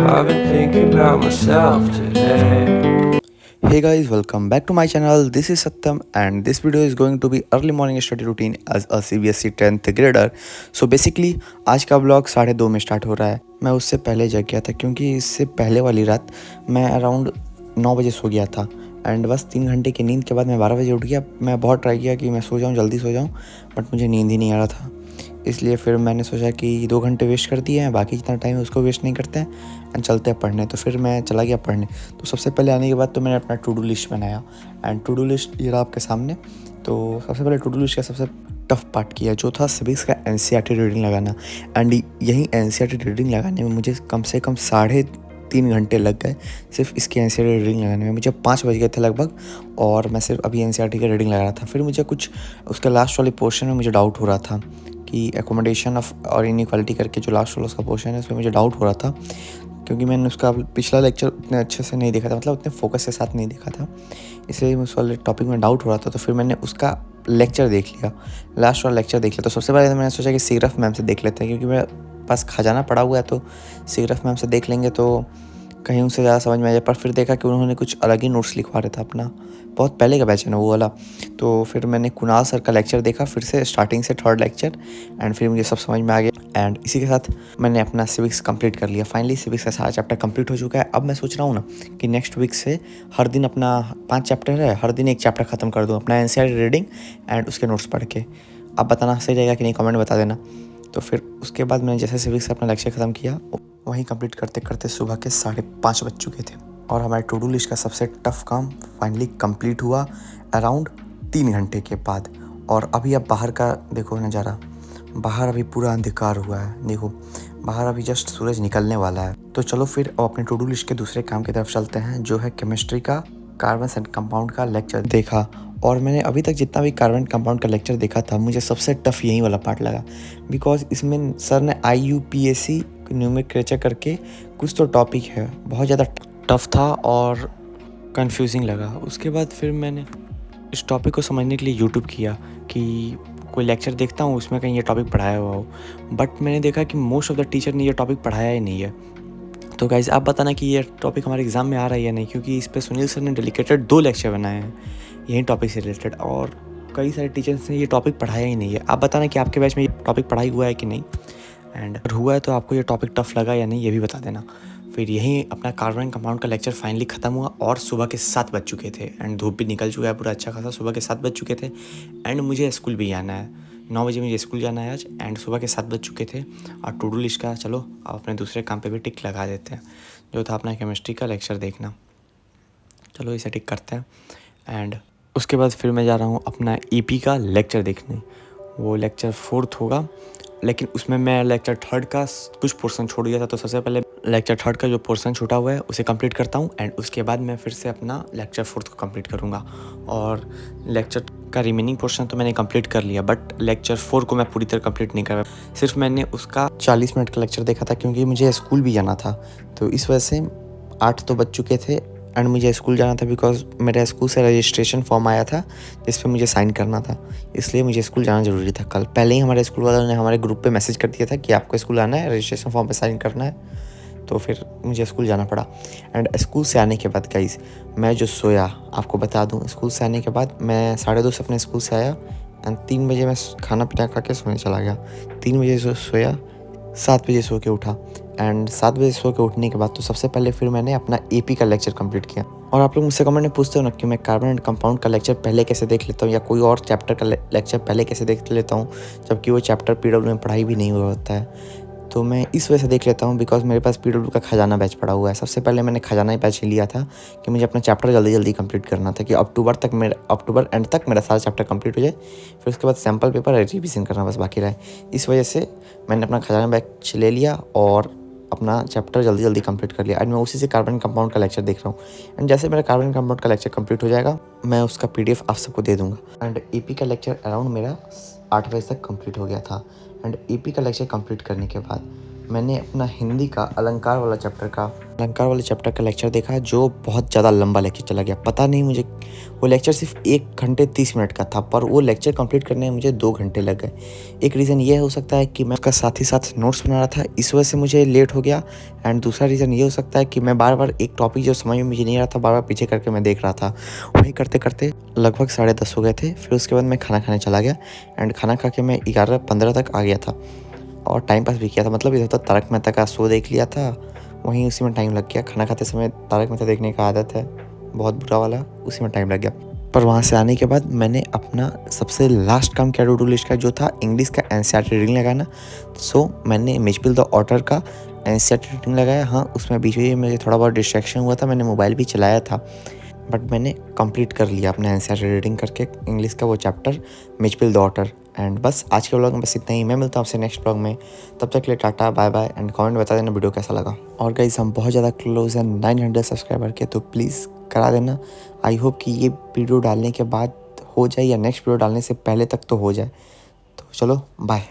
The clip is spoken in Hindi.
I've been thinking about myself today. Hey guys, welcome back to my channel. This is Satyam and this video is going to be early morning study routine as a CBSE 10th grader. So basically आज का ब्लॉग 2:30 में स्टार्ट हो रहा है। मैं उससे पहले जग गया था क्योंकि इससे पहले वाली रात मैं अराउंड 9 बजे सो गया था एंड बस 3 घंटे की नींद के बाद मैं 12 बजे उठ गया। मैं बहुत ट्राई किया कि मैं सो जाऊँ, जल्दी सो जाऊँ, बट मुझे नींद ही नहीं आ रहा था। इसलिए फिर मैंने सोचा कि 2 घंटे वेस्ट कर दिए हैं, बाकी जितना टाइम है उसको वेस्ट नहीं करते हैं एंड चलते हैं पढ़ने। तो फिर मैं चला गया पढ़ने। तो सबसे पहले आने के बाद तो मैंने अपना टू डू लिस्ट बनाया एंड टू डू लिस्ट ये रहा आपके सामने। तो सबसे पहले टू डू लिस्ट का सबसे टफ पार्ट किया जो था सिविक्स का एनसीईआरटी रीडिंग लगाना एंड यही एनसीईआरटी रीडिंग लगाने में मुझे कम से कम 3.5 घंटे लग गए सिर्फ इसकी एनसीईआरटी रीडिंग लगाने में। मुझे 5 बज गए थे लगभग और मैं सिर्फ अभी एनसीईआरटी का रीडिंग लगा रहा था। फिर मुझे कुछ उसके लास्ट वाले पोर्शन में मुझे डाउट हो रहा था कि एकोमोडेशन ऑफ और इनइक्वालिटी करके जो लास्ट वाला उसका पोर्शन है उसमें मुझे डाउट हो रहा था क्योंकि मैंने उसका पिछला लेक्चर उतने अच्छे से नहीं देखा था, मतलब उतने फोकस के साथ नहीं देखा था, इसलिए उस वाले टॉपिक में डाउट हो रहा था। तो फिर मैंने उसका लेक्चर देख लिया, लास्ट वाला लेक्चर देख लिया। तो सबसे पहले तो मैंने सोचा कि सीरफ मैम से देख लेते हैं क्योंकि मेरे पास खजाना पड़ा हुआ है, तो सीरफ मैम से देख लेंगे तो कहीं उनसे ज़्यादा समझ में आ जाए। पर फिर देखा कि उन्होंने कुछ अलग ही नोट्स लिखवा रहा था अपना, बहुत पहले का बैच है ना वो वाला। तो फिर मैंने कुणाल सर का लेक्चर देखा फिर से स्टार्टिंग से, थर्ड लेक्चर, एंड फिर मुझे सब समझ में आ गया एंड इसी के साथ मैंने अपना सिविक्स कंप्लीट कर लिया। फाइनली सिविक्स का सारा चैप्टर कंप्लीट हो चुका है। अब मैं सोच रहा हूँ ना कि नेक्स्ट वीक से हर दिन अपना 5 चैप्टर है, हर दिन एक चैप्टर ख़त्म कर दूँ अपना एनसीईआरटी रीडिंग एंड उसके नोट्स पढ़ के। आप बताना सही रहेगा कि नहीं, कमेंट बता देना। तो फिर उसके बाद मैंने जैसे सिविक्स से अपना लेक्चर ख़त्म किया वहीं कंप्लीट करते करते सुबह के 5:30 बज चुके थे और हमारे टू डू लिस्ट का सबसे टफ काम फाइनली कंप्लीट हुआ अराउंड 3 घंटे के बाद। और अभी अब बाहर का देखो नज़ारा, बाहर अभी पूरा अंधकार हुआ है, देखो बाहर अभी जस्ट सूरज निकलने वाला है। तो चलो फिर अपने टू डू लिस्ट के दूसरे काम की तरफ चलते हैं जो है केमिस्ट्री का कार्बन एंड कंपाउंड का लेक्चर देखा। और मैंने अभी तक जितना भी कार्बन कंपाउंड का लेक्चर देखा था मुझे सबसे टफ यही वाला पार्ट लगा बिकॉज इसमें सर ने IUPAC न्यूमेरिकल करके कुछ तो टॉपिक है, बहुत ज़्यादा टफ था और कंफ्यूजिंग लगा। उसके बाद फिर मैंने इस टॉपिक को समझने के लिए यूट्यूब किया कि कोई लेक्चर देखता हूँ उसमें कहीं ये टॉपिक पढ़ाया हुआ हो, बट मैंने देखा कि मोस्ट ऑफ द टीचर ने ये टॉपिक पढ़ाया ही नहीं है। तो गाइज़ आप बताना कि ये टॉपिक हमारे एग्ज़ाम में आ रहा है या नहीं, क्योंकि इस पर सुनील सर ने डेडिकेटेड 2 लेक्चर बनाए हैं यही टॉपिक से रिलेटेड और कई सारे टीचर्स ने ये टॉपिक पढ़ाया ही नहीं है। आप बताना कि आपके बैच में ये टॉपिक पढ़ाई हुआ है कि नहीं, एंड अगर हुआ है तो आपको ये टॉपिक टफ लगा या नहीं ये भी बता देना। फिर यहीं अपना कार्बन कंपाउंड का लेक्चर फाइनली ख़त्म हुआ और सुबह के 7 बज चुके थे एंड धूप भी निकल चुका है पूरा अच्छा खासा। सुबह के 7 बज चुके थे एंड मुझे स्कूल भी जाना है, 9 बजे मुझे स्कूल जाना है आज एंड सुबह के 7 बज चुके थे। और टू डू लिस्ट का चलो अब अपने दूसरे काम पे भी टिक लगा देते हैं जो था अपना केमिस्ट्री का लेक्चर देखना। चलो इसे टिक करते हैं एंड उसके बाद फिर मैं जा रहा हूँ अपना EP का लेक्चर देखने। वो लेक्चर 4th होगा लेकिन उसमें मैं लेक्चर 3rd का कुछ पोर्शन छोड़ दिया था। तो सबसे पहले लेक्चर 3rd का जो पोर्शन छूटा हुआ है उसे कंप्लीट करता हूँ एंड उसके बाद मैं फिर से अपना लेक्चर 4th को कंप्लीट करूँगा। और लेक्चर का रिमेनिंग पोर्शन तो मैंने कंप्लीट कर लिया बट लेक्चर 4 को मैं पूरी तरह कंप्लीट नहीं कर पाया। सिर्फ मैंने उसका 40 मिनट का लेक्चर देखा था क्योंकि मुझे स्कूल भी जाना था। तो इस वजह से 8 तो बज चुके थे एंड मुझे स्कूल जाना था बिकॉज मेरे स्कूल से रजिस्ट्रेशन फॉर्म आया था जिस पे मुझे साइन करना था, इसलिए मुझे स्कूल जाना ज़रूरी था। कल पहले ही हमारे स्कूल वालों ने हमारे ग्रुप पे मैसेज कर दिया था कि आपको स्कूल आना है, रजिस्ट्रेशन फॉर्म पे साइन करना है। तो फिर मुझे स्कूल जाना पड़ा एंड स्कूल से आने के बाद गाइस मैं जो सोया आपको बता दूँ, स्कूल से आने के बाद मैं 2:30 अपने स्कूल से आया एंड 3 बजे मैं खाना पीना खा के सोने चला गया। 3 बजे सोया, 7 बजे सो के उठा एंड 7 बजे सो के उठने के बाद तो सबसे पहले फिर मैंने अपना AP का लेक्चर कंप्लीट किया। और आप लोग मुझसे कमेंट में पूछते हो ना कि मैं कार्बन एंड कंपाउंड का लेक्चर पहले कैसे देख लेता हूँ या कोई और चैप्टर का लेक्चर पहले कैसे देख लेता हूँ जबकि वो चैप्टर PW में पढ़ाई भी नहीं हुआ होता है। तो मैं इस वजह से देख लेता हूँ बिकॉज मेरे पास PW का खजाना बैच पड़ा हुआ है। सबसे पहले मैंने खजाना ही बैच लिया था कि मुझे अपना चैप्टर जल्दी जल्दी कंप्लीट करना था कि अक्टूबर एंड तक मेरा सारा चैप्टर कंप्लीट हो जाए। फिर उसके बाद सैम्पल पेपर रिविजन करना बस बाकी रहे। इस वजह से मैंने अपना खजाना बैच ले लिया और अपना चैप्टर जल्दी जल्दी कंप्लीट कर लिया। एंड मैं उसी से कार्बन कंपाउंड का लेक्चर देख रहा हूँ एंड जैसे मेरा कार्बन कंपाउंड का लेक्चर कंप्लीट हो जाएगा मैं उसका PDF आप सबको दे दूँगा। एंड AP का लेक्चर अराउंड मेरा 8 बजे तक कंप्लीट हो गया था एंड AP का लेक्चर कंप्लीट करने के बाद मैंने अपना हिंदी का अलंकार वाला चैप्टर का लेक्चर देखा, जो बहुत ज़्यादा लंबा लेक्चर चला गया। पता नहीं मुझे, वो लेक्चर सिर्फ 1 घंटे 30 मिनट का था, पर वो लेक्चर कंप्लीट करने में मुझे 2 घंटे लग गए। एक रीज़न ये हो सकता है कि मैं उसका साथ ही साथ नोट्स बना रहा था, इस वजह से मुझे लेट हो गया। एंड दूसरा रीज़न ये हो सकता है कि मैं बार बार एक टॉपिक जो समझ में मुझे नहीं आ रहा था, बार बार पीछे करके मैं देख रहा था। वही करते करते लगभग 10:30 हो गए थे। फिर उसके बाद मैं खाना खाने चला गया एंड खाना खा के मैं 11:15 तक आ गया था और टाइम पास भी किया था। मतलब इधर तो तारक मेहता का शो देख लिया था, वहीं उसी में टाइम लग गया। खाना खाते समय तारक मेहता देखने का आदत है, बहुत बुरा वाला, उसी में टाइम लग गया। पर वहाँ से आने के बाद मैंने अपना सबसे लास्ट काम किया टू डू लिस्ट का, जो था इंग्लिश का एनसीईआरटी रीडिंग लगाना। सो मैंने मिचबिल द ऑटर का एनसीईआरटी रीडिंग लगाया। हाँ, उसमें बीच में मुझे थोड़ा बहुत डिस्ट्रैक्शन हुआ था, मैंने मोबाइल भी चलाया था, बट मैंने कंप्लीट कर लिया अपना एनसीईआरटी रीडिंग करके इंग्लिश का वो chapter Mijbil the otter. And बस आज के व्लॉग में बस इतना ही। मैं मिलता हूँ आपसे नेक्स्ट व्लॉग में, तब तक के लिए tata bye bye. And comment बता देना वीडियो कैसा लगा। और गाइस, हम बहुत ज़्यादा क्लोज हैं 900 सब्सक्राइबर के, तो प्लीज़ करा देना। आई होप कि ये वीडियो डालने के बाद हो जाए या नेक्स्ट वीडियो डालने से पहले तक तो हो जाए। तो चलो बाय।